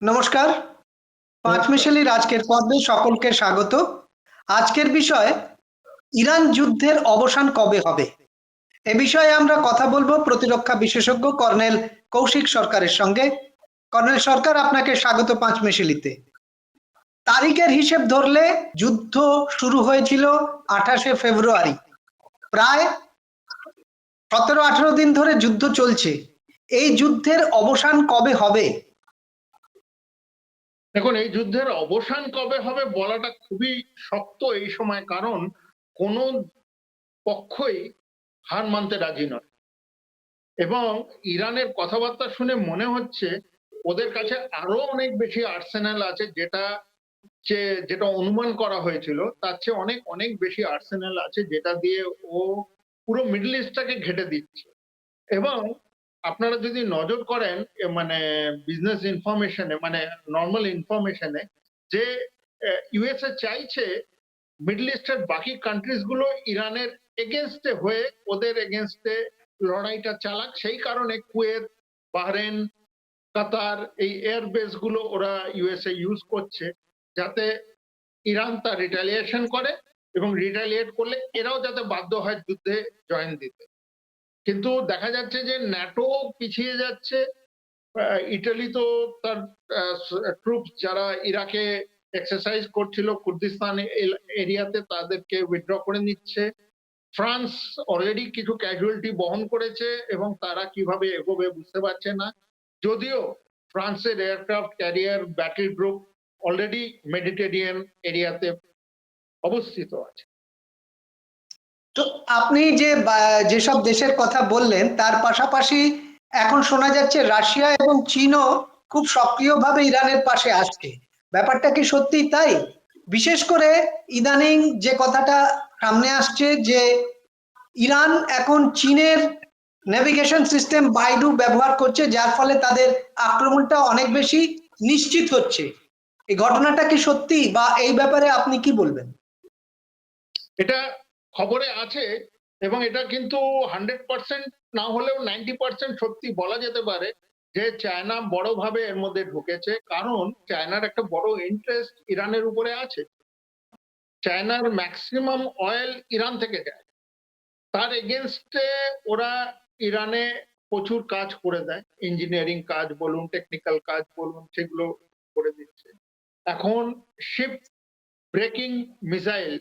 নমস্কার। নমস্কার। পাঁচমিশালির আজকের পর্বে সকলকে স্বাগত। আজকের বিষয় ইরান যুদ্ধের অবসান কবে হবে। এ বিষয়ে আমরা কথা বলবো প্রতিরক্ষা বিশেষজ্ঞ কর্নেল কৌশিক সরকারের সঙ্গে। কর্নেল সরকার, আপনাকে স্বাগত পাঁচমিশালিতে। তারিখের হিসেব ধরলে যুদ্ধ শুরু হয়েছিল 28শে ফেব্রুয়ারি। প্রায় 17-18 দিন ধরে যুদ্ধ চলছে। এই যুদ্ধের অবসান কবে হবে? দেখুন, এই যুদ্ধের অবসান কবে হবে বলাটা খুবই শক্ত এই সময়, কারণ কোনো পক্ষই হার মানতে রাজি নয়। এবং ইরানের কথাবার্তা শুনে মনে হচ্ছে ওদের কাছে আরো অনেক বেশি আর্সেনাল আছে, যেটা অনুমান করা হয়েছিল তার চেয়ে অনেক অনেক বেশি আর্সেনাল আছে, যেটা দিয়ে ও পুরো মিডল ইস্টটাকে ঘেঁটে দিচ্ছে। এবং আপনারা যদি নজর করেন মানে বিজনেস ইনফরমেশনে, মানে নর্মাল ইনফরমেশনে, যে ইউএসএ চাইছে মিডল ইস্টের বাকি কান্ট্রিজ গুলো ইরানের এগেনস্টে হয়ে ওদের এগেনস্টে লড়াইটা চালাক। সেই কারণে কুয়েত, বাহরেন, কাতার, এই এয়ার বেস গুলো ওরা ইউএসএ ইউজ করছে, যাতে ইরান তার রিটালিয়েশন করে এবং রিটালিয়েট করলে এরাও যাতে বাধ্য হয় যুদ্ধে জয়েন দিতে। কিন্তু দেখা যাচ্ছে যে ন্যাটো পিছিয়ে যাচ্ছে। ইটালি তো তার ট্রুপস যারা ইরাকে এক্সারসাইজ করছিল কুর্দিস্তান এরিয়াতে, তাদেরকে উইথড্র করে নিচ্ছে। ফ্রান্স অলরেডি কিছু ক্যাজুয়ালিটি বহন করেছে এবং তারা কিভাবে এগোবে বুঝতে পারছে না। যদিও ফ্রান্সের aircraft carrier battle group already Mediterranean এরিয়াতে অবস্থিত আছে। তো আপনি যেসব দেশের কথা বললেন, তার পাশাপাশি এখন শোনা যাচ্ছে রাশিয়া এবং চীনও খুব সক্রিয়ভাবে ইরানের পাশে আসছে। ব্যাপারটা কি সত্যি তাই? বিশেষ করে ইদানিং যে কথাটা সামনে আসছে যে ইরান এখন চীনের নেভিগেশন সিস্টেম বাইডু ব্যবহার করছে, যার ফলে তাদের আক্রমণটা অনেক বেশি নিশ্চিত হচ্ছে। এই ঘটনাটা কি সত্যি, বা এই ব্যাপারে আপনি কি বলবেন? এটা খবরে আছে এবং এটা কিন্তু 100% না হলেও 90% সত্যি বলা যেতে পারে যে চায়না বড়ভাবে এর মধ্যে ঢুকেছে, কারণ চায়নার একটা বড় ইন্টারেস্ট ইরানের উপরে আছে। চায়নার ম্যাক্সিমাম অয়েল ইরান থেকে যায়, তার এগেনস্টে ওরা ইরানে প্রচুর কাজ করে দেয়, ইঞ্জিনিয়ারিং কাজ বলুন, টেকনিক্যাল কাজ বলুন, সেগুলো করে দিচ্ছে। এখন শিপ ব্রেকিং মিসাইল,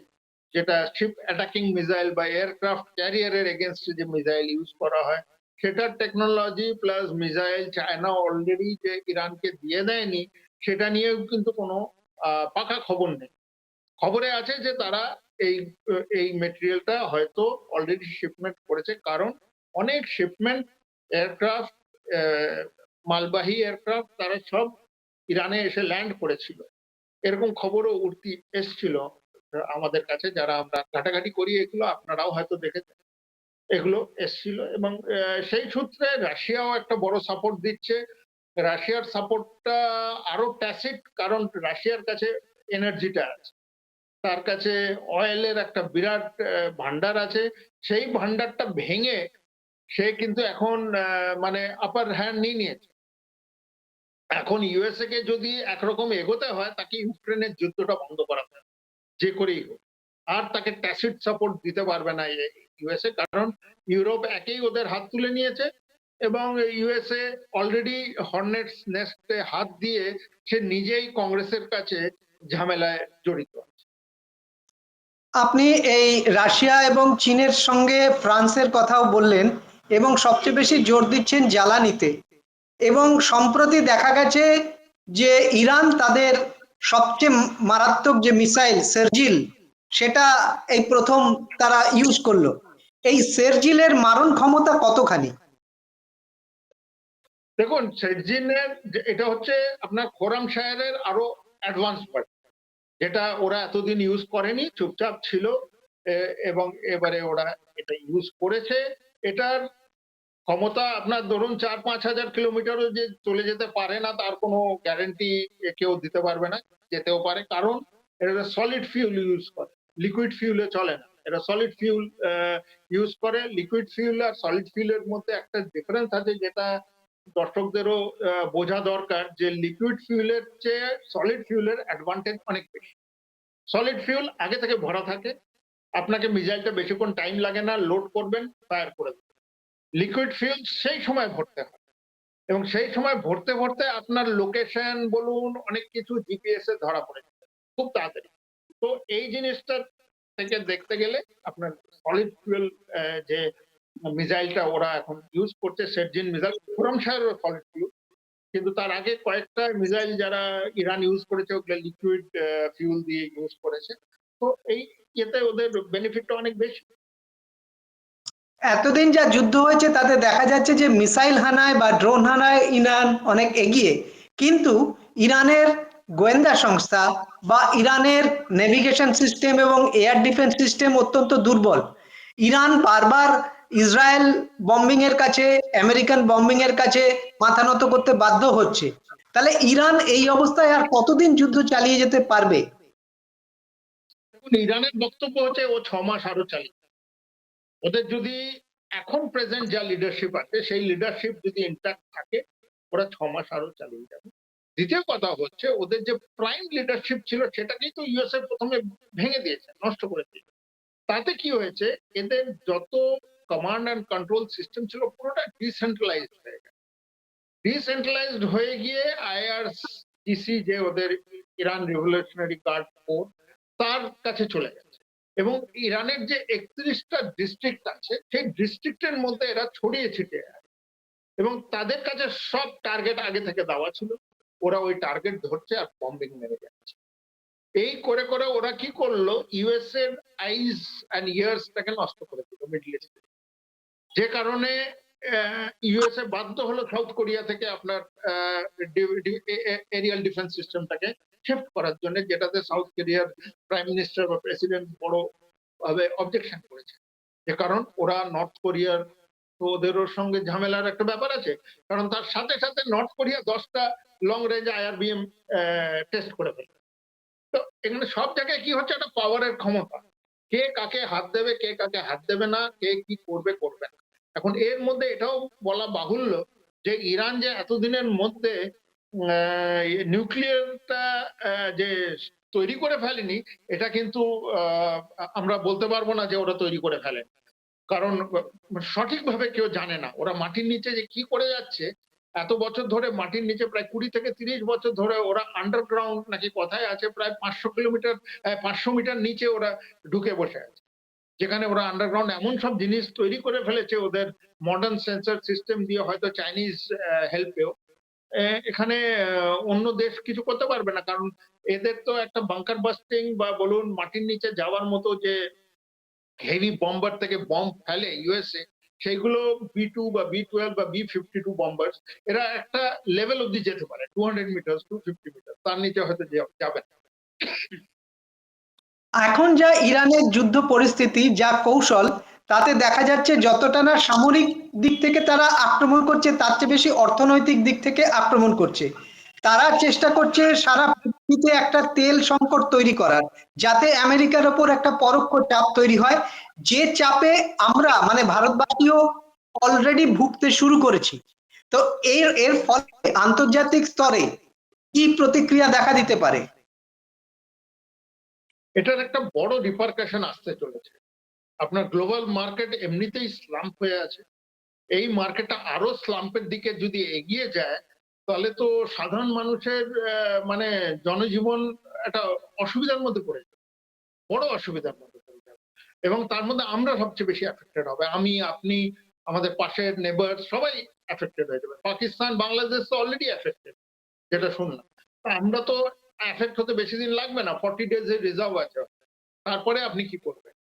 যেটা শিপ অ্যাটাকিং মিসাইল বা এয়ারক্রাফট ক্যারিয়ারের এগেনস্টে যে মিসাইল ইউজ করা হয়, সেটার technology plus missile China already যে ইরানকে দিয়ে দেয়নি, সেটা নিয়েও কিন্তু কোনো পাকা খবর নেই। খবরে আছে যে তারা এই এই মেটেরিয়ালটা হয়তো অলরেডি শিপমেন্ট করেছে, কারণ অনেক শিপমেন্ট এয়ারক্রাফট, মালবাহী এয়ারক্রাফট, তারা সব ইরানে এসে ল্যান্ড করেছিল। এরকম খবরও উঠতি এসছিল আমাদের কাছে, যারা আমরা ঘাটাঘাটি করি এগুলো, আপনারাও হয়তো দেখেছেন, এগুলো এসছিল। এবং সেই সূত্রে রাশিয়াও একটা বড় সাপোর্ট দিচ্ছে। রাশিয়ার সাপোর্টটা আরো ট্যাসিট, কারণ রাশিয়ার কাছে এনার্জিটা আছে, তার কাছে অয়েলের একটা বিরাট ভান্ডার আছে। সেই ভান্ডারটা ভেঙে সে কিন্তু এখন মানে আপার হ্যান্ড নিয়ে নিয়েছে। এখন ইউএসএ কে যদি একরকম এগোতে হয়, তাকে ইউক্রেনের যুদ্ধটা বন্ধ করাতে হবে যে করেই হোক। আর তাকে ট্যাসিট সাপোর্ট দিতে পারবে না ইউএসএ, কারণ ইউরোপ একেই ওদের হাত তুলে নিয়েছে এবং ইউএসএ অলরেডি হর্নেটস নেস্টে হাত দিয়ে সে নিজেই কংগ্রেসের কাছে ঝামেলায় জড়িত আছে। আপনি এই রাশিয়া এবং চীনের সঙ্গে ফ্রান্সের কথাও বললেন, এবং সবচেয়ে বেশি জোর দিচ্ছেন জ্বালানিতে। এবং সম্প্রতি দেখা গেছে যে ইরান তাদের সবচেয়ে মারাত্মক যে মিসাইল সেরজিল, সেটা এই প্রথম তারা ইউজ করলো। এই সেরজিলের মারণ ক্ষমতা কতখানি? দেখুন, সেরজিনের এটা হচ্ছে আপনার খোরামশায়ারের আরো অ্যাডভান্স ভার্সন, যেটা ওরা এতদিন ইউজ করেনি, চুপচাপ ছিল। এবং এবারে ওরা এটা ইউজ করেছে। এটার ক্ষমতা আপনার ধরুন 4-5 হাজার কিলোমিটারও যে চলে যেতে পারে না, তার কোনো গ্যারেন্টি কেউ দিতে পারবে না। যেতেও পারে, কারণ এটা সলিড ফিউল ইউজ করে, লিকুইড ফিউলে চলে না। এটা সলিড ফিউল ইউজ করে। লিকুইড ফিউল আর সলিড ফিউলের মধ্যে একটা ডিফারেন্স আছে, যেটা দর্শকদেরও বোঝা দরকার যে লিকুইড ফিউলের চেয়ে সলিড ফিউলের অ্যাডভান্টেজ অনেক বেশি। সলিড ফিউল আগে থেকে ভরা থাকে, আপনাকে মিসাইলটা বেশিক্ষণ টাইম লাগে না, লোড করবেন, ফায়ার করে দেবেন। লিকুইড ফিউল সেই সময় ভরতে হয় এবং সেই সময় ভরতে ভরতে আপনার লোকেশন বলুন অনেক কিছু জিপিএস এ ধরা পড়ে যাবে খুব তাড়াতাড়ি। তো এই জিনিসটা থেকে দেখতে গেলে আপনার সলিড ফিউয়েল যে মিসাইলটা ওরা এখন ইউজ করছে, সেটজিন মিসাইল, খুরমশাহেরও সলিড ফিউল, কিন্তু তার আগে কয়েকটা মিসাইল যারা ইরান ইউজ করেছে ওগুলো লিকুইড ফিউল দিয়ে ইউজ করেছে। তো এই এতে ওদের বেনিফিটটা অনেক বেশি। এতদিন যা যুদ্ধ হয়েছে তাতে দেখা যাচ্ছে যে মিসাইল হানায় বা ড্রোন হানায় ইরান অনেক এগিয়ে, কিন্তু ইরানের গোয়েন্দা সংস্থা বা ইরানের নেভিগেশন সিস্টেম এবং এয়ার ডিফেন্স সিস্টেম অত্যন্ত দুর্বল। ইরান বারবার ইসরায়েল বম্বিং এর কাছে, আমেরিকান বম্বিং এর কাছে মাথা নত করতে বাধ্য হচ্ছে। তাহলে ইরান এই অবস্থায় আর কতদিন যুদ্ধ চালিয়ে যেতে পারবে? দেখুন, ইরানের বক্তব্য হচ্ছে ও 6 মাস আরো চালিয়ে, ওদের যদি এখন প্রেজেন্ট যা লিডারশিপ আছে সেই লিডারশিপ যদি ইন্ট্যাক্ট থাকে ওরা 6 মাস আরো চালিয়ে যাবে। দ্বিতীয় কথা হচ্ছে ওদের যে প্রাইম লিডারশিপ ছিল সেটাকেই তো ইউএসএ প্রথমে ভেঙে দিয়েছে, নষ্ট করে দিয়েছে। তাতে কি হয়েছে, এদের যত কমান্ড অ্যান্ড কন্ট্রোল সিস্টেম ছিল পুরোটা ডিসেন্ট্রালাইজড হয়ে গেছে। ডিসেন্ট্রালাইজড হয়ে গিয়ে আইআরজিসি যে ওদের ইরান রিভলিউশনারি গার্ড ফোর্স তার কাছে চলে গেছে এবং ইরানের যে 31টা ডিস্ট্রিক্ট আছে সেই ডিস্ট্রিক্টের মধ্যে এরা ছড়িয়ে ছিটিয়ে আছে এবং তাদের কাছে সব টার্গেট আগে থেকে দেওয়া ছিল, ওরা ওই টার্গেট ধরছে আর বম্বিং মেরে যাচ্ছে। এই করে করে ওরা কি করলো, ইউএস এর আইজ অ্যান্ড ইয়ার্সটাকে নষ্ট করে দিল মিডল ইস্টে, যে কারণে ইউএসএ বাধ্য হলো সাউথ কোরিয়া থেকে আপনার এরিয়াল ডিফেন্স সিস্টেমটাকে শিফট করার জন্য, যেটাতে সাউথ কোরিয়ার প্রাইম মিনিস্টার বা প্রেসিডেন্ট বড় ভাবে অবজেকশন করেছে। যে কারণ ওরা নর্থ কোরিয়ার, তো ওদেরও সঙ্গে ঝামেলার একটা ব্যাপার আছে, কারণ তার সাথে সাথে নর্থ কোরিয়া 10টা লং রেঞ্জ আইআরবিএম টেস্ট করে ফেলে। তো এখানে সব জায়গায় কি হচ্ছে, একটা পাওয়ারের ক্ষমতা, কে কাকে হাত দেবে কে কাকে হাত দেবে না, কে কি করবে করবে না। এখন এর মধ্যে এটাও বলা বাহুল্য যে ইরান যে এতদিনের মধ্যে নিউক্লিয়ারটা যে তৈরি করে ফেলেনি, এটা কিন্তু আমরা বলতে পারবো না যে ওরা তৈরি করে ফেলে, কারণ সঠিকভাবে কেউ জানে না ওরা মাটির নিচে যে কি করে যাচ্ছে। এত বছর ধরে মাটির নিচে, প্রায় 20 থেকে 30 বছর ধরে ওরা আন্ডারগ্রাউন্ড নাকি কথায় আছে, প্রায় 500 কিলোমিটার 500 মিটার নিচে ওরা ঢুকে বসে আছে, যেখানে ওরা আন্ডারগ্রাউন্ড এমন সব জিনিস তৈরি করে ফেলেছে ওদের মডার্ন সেন্সর সিস্টেম দিয়ে, হয়তো চাইনিজ হেল্পেও এখানে অন্য দেশ কিছু করতে পারবে না, কারণ এদের তো একটা বাংকার বাস্টিং বা বলুন মাটির নিচে যাওয়ার মতো যে হেভি বম্বার থেকে বম্ব ফেলে ইউএসএ, সেইগুলো বি2 বা বি12 বা বি52 বম্বার্স, এরা একটা লেভেল অব্দি যেতে পারে, 200 মিটার 250 মিটার, তার নিচে হয়তো যাবে না। এখন যা ইরানের যুদ্ধ পরিস্থিতি, যা কৌশল, তাতে দেখা যাচ্ছে যতটা না সামরিক দিক থেকে তারা আক্রমণ করছে তার চেয়ে বেশি অর্থনৈতিক দিক থেকে আক্রমণ করছে। তারা চেষ্টা করছে সারা পৃথিবীতে একটা তেল সংকট তৈরি করার, যাতে আমেরিকার ওপর একটা পরোক্ষ চাপ তৈরি হয়, যে চাপে আমরা মানে ভারতবাসীও অলরেডি ভুগতে শুরু করেছি। তো এর এর ফলে আন্তর্জাতিক স্তরে কি প্রতিক্রিয়া দেখা দিতে পারে? এটার একটা বড় রিপারকাশন আসতে চলেছে। আপনার গ্লোবাল মার্কেট এমনিতেই স্লাম্প হয়ে আছে, এই মার্কেটটা আরো স্লাম্পের দিকে যদি এগিয়ে যায় তাহলে তো সাধারণ মানুষের মানে জনজীবন একটা অসুবিধার মধ্যে পড়ে যাবে, বড় অসুবিধার মধ্যে পড়ে যাবে এবং তার মধ্যে আমরা সবচেয়ে বেশি এফেক্টেড হবে, আমি আপনি আমাদের পাশের নেবার সবাই এফেক্টেড হয়ে যাবে। পাকিস্তান বাংলাদেশ তো অলরেডি এফেক্টেড যেটা শুনলাম, তা আমরা তো এফেক্ট হতে বেশি দিন লাগবে না, 40 days এর রিজার্ভ আছে, তারপরে আপনি কি করবেন?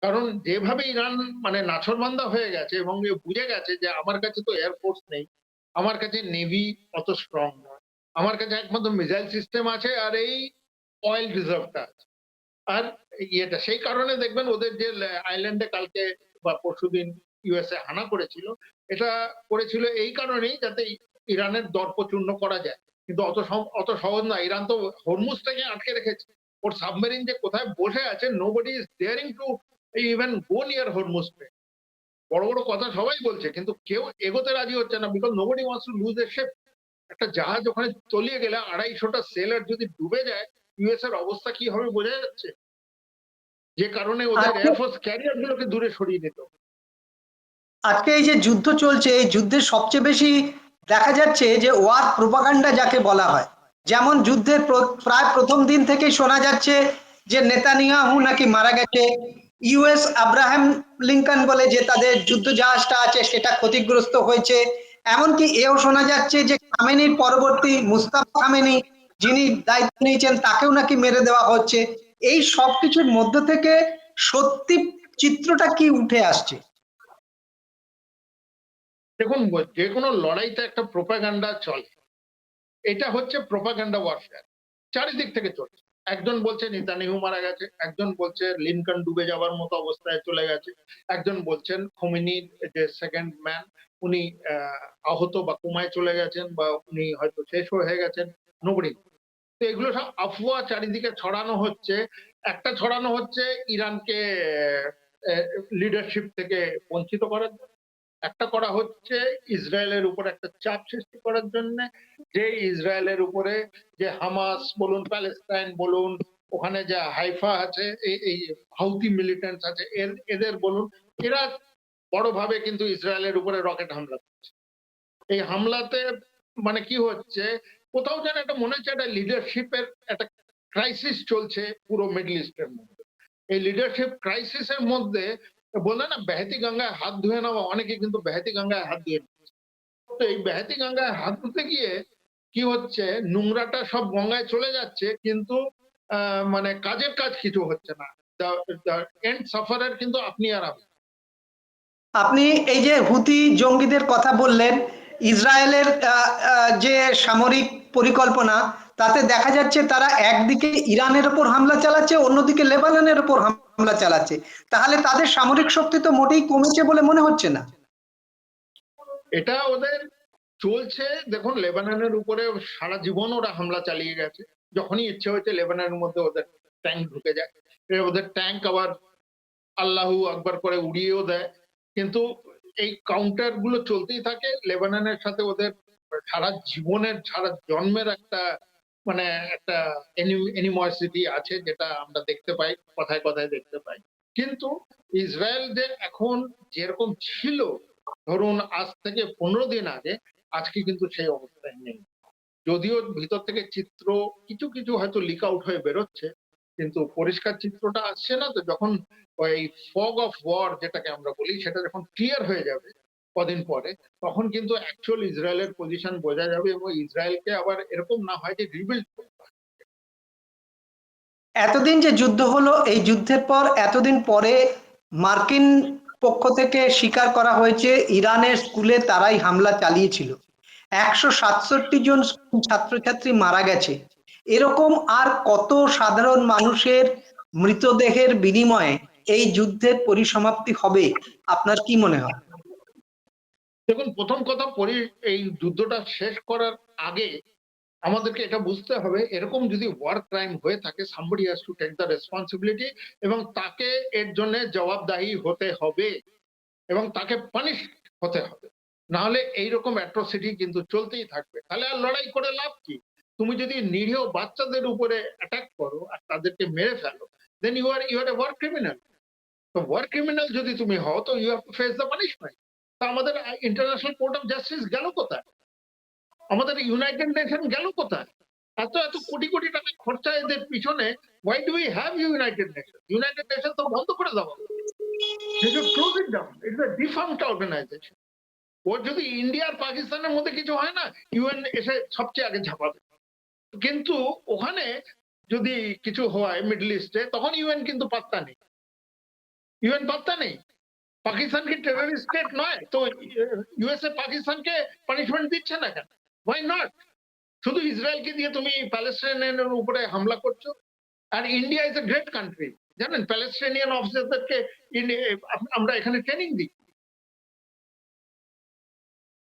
কারণ যেভাবে ইরান মানে নাছোড়বান্দা হয়ে গেছে এবং বুঝে গেছে যে আমার কাছে তো এয়ারফোর্স নেই, আমার কাছে নেভি অত স্ট্রং নয়, আমার কাছে একমাত্র মিসাইল সিস্টেম আছে আর এই অয়েল রিজার্ভটা আছে। আর ইয়েটা সেই কারণে দেখবেন ওদের যে আইল্যান্ডে কালকে বা পরশুদিন ইউএসএ হানা করেছিল, এটা করেছিল এই কারণেই যাতে ইরানের দর্পচূর্ণ করা যায়, কিন্তু অত সহজ না। ইরান তো হরমুজটাকে আটকে রেখেছে, ওর সাবমেরিন যে কোথায় বসে আছে, nobody is daring to even go near Hormuz. বড় বড় কথা সবাই বলছে, কিন্তু কেউ এগোতে রাজি হচ্ছে না, because nobody wants to lose a ship. একটা জাহাজ ওখানে তলিয়ে গেলে 250টা সেলার যদি ডুবে যায়, ইউএস এর অবস্থা কি হবে বোঝা যাচ্ছে। যে কারণে ওদের আজকে এয়ারফোর্স ক্যারিয়ার গুলোকে দূরে সরিয়ে নিত। আজকে এই যে যুদ্ধ চলছে, এই যুদ্ধের সবচেয়ে বেশি দেখা যাচ্ছে যে ওয়ার প্রোপাগান্ডা যাকে বলা হয়। যেমন যুদ্ধের প্রায় প্রথম দিন থেকেই শোনা যাচ্ছে যে নেতানিয়াহু নাকি মারা গেছে। ইউএস আব্রাহাম লিঙ্কন বলে যে তাদের যুদ্ধ জাহাজটা আছে সেটা ক্ষতিগ্রস্ত হয়েছে। এমনকি এও শোনা যাচ্ছে যে খামেনির পরবর্তী মুস্তাফা খামেনি যিনি দায়িত্ব নিয়েছেন তাকেও নাকি মেরে দেওয়া হচ্ছে। এই সবকিছুর মধ্য থেকে সত্যি চিত্রটা কি উঠে আসছে? দেখুন, যে কোনো লড়াইতে একটা প্রোপাগান্ডা চলে। এটা হচ্ছে প্রোপাগান্ডা ওয়ারফেয়ার, চারিদিক থেকে চলছে। একজন বলছে নেতানিয়াহু মারা গেছে, একজন বলছে লিনকন ডুবে যাওয়ার মতো অবস্থায় চলে গেছে, একজন বলছেন খোমেনির যে সেকেন্ড ম্যান উনি আহত বা কোমায় চলে গেছেন, বা উনি হয়তো শেষ হয়ে গেছেন। নোবডি। তো এগুলো সব আফওয়া চারিদিকে ছড়ানো হচ্ছে। একটা ছড়ানো হচ্ছে ইরানকে লিডারশিপ থেকে বঞ্চিত করার জন্য, একটা করা হচ্ছে ইসরায়েলের উপর একটা চাপ সৃষ্টি করার জন্য, যে ইসরায়েলের উপরে যে হামাস বলুন, প্যালেস্টাইন বলুন, ওখানে যে হাইফা আছে, এই হাউতি মিলিটেন্টস আছে, এদের বলুন, এরা বড়ভাবে কিন্তু ইসরায়েলের উপরে রকেট হামলা করছে। এই হামলাতে মানে কি হচ্ছে, কোথাও যেন একটা মনে হচ্ছে একটা লিডারশিপের একটা ক্রাইসিস চলছে পুরো মিডল ইস্টের মধ্যে। এই লিডারশিপ ক্রাইসিসের মধ্যে বলে না বেহেতি গঙ্গায় হাত ধুয়ে নেওয়া, অনেকে কিন্তু বেহেতি গঙ্গায় হাত ধুয়ে নিচ্ছে। তো এই বেহেতি গঙ্গায় হাত ধুতে গিয়ে কি হচ্ছে, নোংরাটা সব গঙ্গায় চলে যাচ্ছে, কিন্তু মানে কাজের কাজ কিছু হচ্ছে না। এন্ড সাফারার কিন্তু আপনি আর আমি। আপনি এই যে হুতি জঙ্গিদের কথা বললেন, ইসরায়েলের যে সামরিক পরিকল্পনা, তাতে দেখা যাচ্ছে তারা একদিকে ইরানের ওপর হামলা চালাচ্ছে, অন্যদিকে লেবাননের ওপর হামলা চালাচ্ছে। তাহলে তাদের সামরিক শক্তি তো মোটেই কমেছে বলে মনে হচ্ছে না। এটা ওদের চলছে। দেখুন, লেবাননের উপরে সারা জীবন ওরা হামলা চালিয়ে গেছে। যখনই ইচ্ছে হয়েছে লেবাননের মধ্যে ওদের ট্যাঙ্ক ঢুকে যায়। ওদের ট্যাঙ্ক আবার আল্লাহু আকবার করে উড়িয়েও দেয়। কিন্তু এই কাউন্টার গুলো চলতেই থাকে। লেবাননের সাথে ওদের সারা জীবনের, সারা জন্মের একটা মানে একটা এনিমসিটি আছে, যেটা আমরা দেখতে পাই, কথায় কথায় দেখতে পাই। কিন্তু ইসরায়েল যে এখন যেরকম ছিল, ধরুন আজ থেকে 15 দিন আগে, আজকে কিন্তু সেই অবস্থায় নেই। যদিও ভিতর থেকে চিত্র কিছু কিছু হয়তো লিক আউট হয়ে বেরোচ্ছে, কিন্তু পরিষ্কার চিত্রটা আসছে না। তো যখন ওই ফগ অফ ওয়ার যেটাকে আমরা বলি, সেটা যখন ক্লিয়ার হয়ে যাবে কদিন পরে, তখন কিন্তু অ্যাকচুয়াল ইসরায়েলের পজিশন বোঝা যাবে, এবং ইসরায়েলকে আবার এরকম না হয় যে রিবিল্ড করতে হয়। এতদিন যে যুদ্ধ হলো, এই যুদ্ধের পর এতদিন পরে মার্কিন পক্ষ থেকে স্বীকার করা হয়েছে ইরানের স্কুলে তারাই হামলা চালিয়েছিল। 167 জন স্কুল ছাত্রছাত্রী মারা গেছে। এরকম আর কত সাধারণ মানুষের মৃতদেহের বিনিময়ে এই যুদ্ধের পরিসমাপ্তি হবে? আপনার কি মনে হয়? দেখুন, প্রথম কথা, এই যুদ্ধটা শেষ করার আগে আমাদেরকে এটা বুঝতে হবে, এরকম যদি ওয়ার ক্রাইম হয়ে থাকে, somebody has to take the responsibility, এবং তাকে এর জন্য জবাবদাহি হতে হবে, এবং তাকে পানিশ হতে হবে। না হলে এইরকম অ্যাট্রোসিটি কিন্তু চলতেই থাকবে। তাহলে আর লড়াই করে লাভ কি? তুমি যদি নিরীহ বাচ্চাদের উপরে অ্যাটাক করো আর তাদেরকে মেরে ফেলো, then you are a war criminal. তো ওয়ার ক্রিমিনাল যদি তুমি হও, তো you have to face the punishment. তা আমাদের ইন্টারন্যাশনাল কোর্ট অফ জাস্টিস গেল কোথায়? আমাদের ইউনাইটেড নেশন গেল কোথায়? এত এত কোটি কোটি টাকা খরচা এদের পিছনে, why do we have United nation? United nation তো বন্ধ করে দেওয়া, they should close it down. It's a defunct organization. ওর যদি ইন্ডিয়া আর পাকিস্তানের মধ্যে কিছু হয় না, ইউএন এসে সবচেয়ে আগে ঝাঁপাবে। কিন্তু ওখানে যদি কিছু হয় মিডল ইস্টে, তখন ইউএন কিন্তু পাত্তা নেই। ইউএন পাত্তা নেই। পাকিস্তান কি টেররিস্ট স্টেট নয়? তো ইউএসএ পাকিস্তানকে পানিশমেন্ট দিচ্ছে না কেন? Why not? শুধু ইসরায়েলকে দিয়ে তুমি প্যালেস্টাইনের উপরে হামলা করছো। আর India is a great country. জানেন, প্যালেস্টাইনিয়ান অফিসারদেরকে আমরা এখানে ট্রেনিং দিই,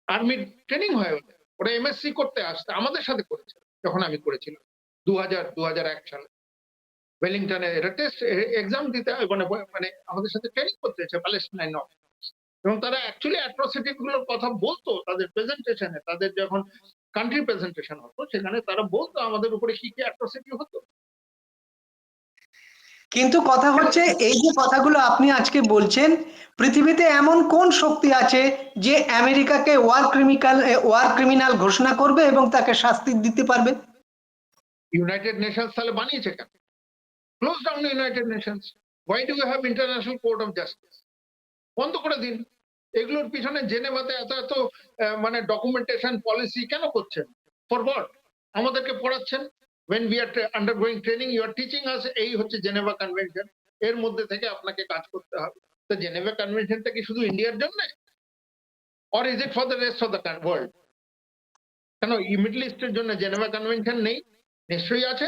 আর্মি ট্রেনিং হয় ওদের। ওরা এমএসসি করতে আসতে আমাদের সাথে করেছে, যখন আমি করেছিলাম 2001 সালে ওয়েলিংটনে। এরা টেস্ট এক্সাম দিতে মানে মানে আমাদের সাথে ট্রেনিং করতে এসেছে প্যালেস্টাইন। এবং তারা অ্যাকচুয়ালি অ্যাট্রসিটি গুলোর কথা বলতো তাদের প্রেজেন্টেশনে, তাদের যখন কান্ট্রি প্রেজেন্টেশন হতো সেখানে তারা বলতো আমাদের উপরে কি কি অ্যাট্রসিটি হতো। কিন্তু কথা হচ্ছে এই যে কথাগুলো আপনি আজকে বলছেন, পৃথিবীতে এমন কোন শক্তি আছে যে আমেরিকাকে ওয়ার ক্রিমিনাল ঘোষণা করবে এবং তাকে শাস্তি দিতে পারবে? ইউনাইটেড নেশনস তাহলে বানিয়েছে কেন? Close down United Nations. Why do you have International Court of Justice? বন্ধ করে দিন। এগুলোর পিছনে জেনেভাতে এত এত মানে ডকুমেন্টেশন পলিসি কেন করছেন? For what? আমাদেরকে পড়াচ্ছেন when we are undergoing training you are teaching us এই হচ্ছে জেনেভা কনভেনশন, এর মধ্যে থেকে আপনাকে কাজ করতে হবে। তো জেনেভা কনভেনশনটা কি শুধু ইন্ডিয়ার জন্য, or is it for the rest of the world? কেন মিডল ইস্টের জন্য জেনেভা কনভেনশন নেই? নিশ্চয়ই আছে।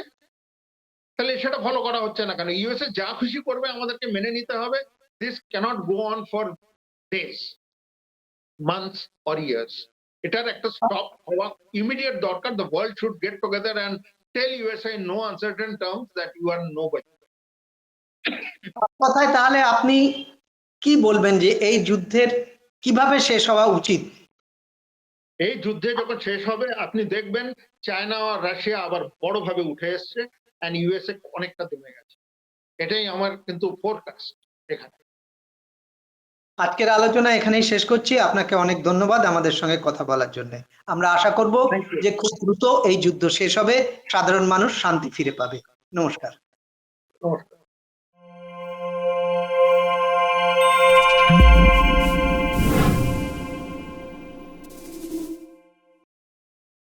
তাহলে সেটা ফলো করা হচ্ছে না কেন? ইউএসএ যা খুশি করবে আমাদেরকে মেনে নিতে হবে। This cannot go on for days, months or years. এটার একটা স্টপ হওয়া ইমিডিয়েট দরকার। The world should get together and tell USA in no uncertain terms that you are nobody. কথায় তাহলে আপনি কি বলবেন যে এই যুদ্ধের কিভাবে শেষ হওয়া উচিত? এই যুদ্ধে যখন শেষ হবে আপনি দেখবেন চায়না আর রাশিয়া আবার বড়ভাবে উঠে এসছে এন্ড ইউএসএ অনেকটা দমে গেছে। এটাই আমার কিন্তু ফোরকাস্ট এখানে। আজকের আলোচনা এখানেই শেষ করছি। আপনাকে অনেক ধন্যবাদ আমাদের সঙ্গে কথা বলার জন্য। আমরা আশা করব Thank you. যে খুব দ্রুত এই যুদ্ধ শেষ হবে, সাধারণ মানুষ শান্তি ফিরে পাবে। নমস্কার। নমস্কার।